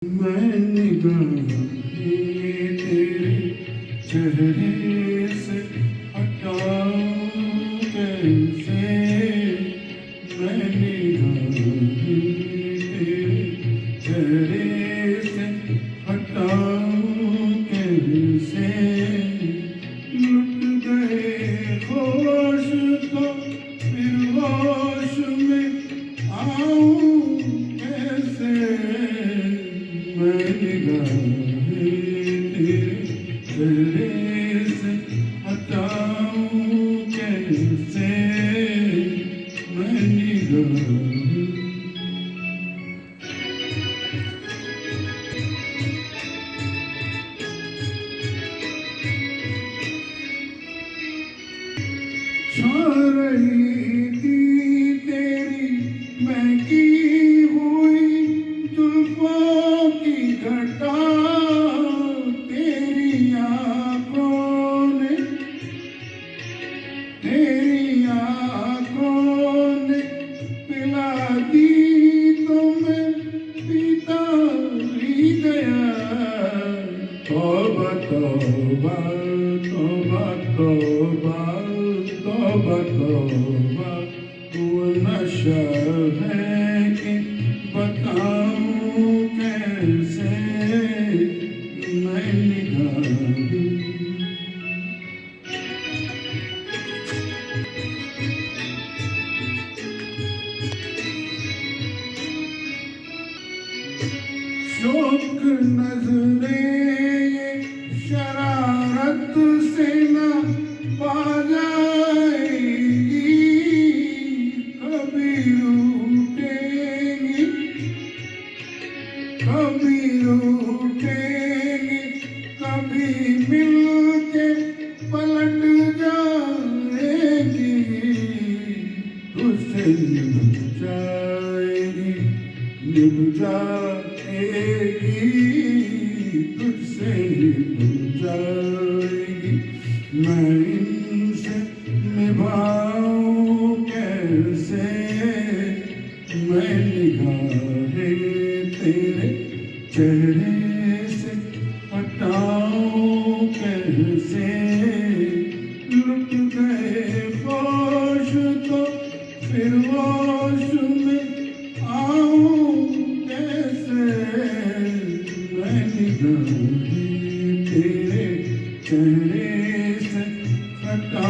मैं निगाहें तेरे चेहरे से हटाऊं कैसे। मैं निगाहें तेरे चेहरे से हटाऊं कैसे। लुट गए होश तो फिर होश में आऊं कैसे। मैं निगाहें तेरे चेहरे से हटाऊं कैसे। मैं निगाहें छा रही थी तेरी महकी हुई जुल्फों की घटा। तेरी आंखों ने पिला दी तो मैं पीता ही गया। तौबा तौबा तौबा तौबा तौबा तौबा वो नशा है कि बताऊं कैसे। मैं निगाहें शौक नजरें ये शरारत से न पा जाएगी। कभी रूठेंगी कभी रूठेंगी कभी मिलके पलट जाएगी। तुझसे निभ जाएगी निभ जाएगी। तुझसे निभ जाएगी मैं इनसे निभाऊं कैसे। मैं निगाहें तेरे चेहरे से हटाऊं कैसे। लुट गए होश तो फिर होश में आऊं कैसे। मैं निगाहें तेरे चेहरे से हटाऊं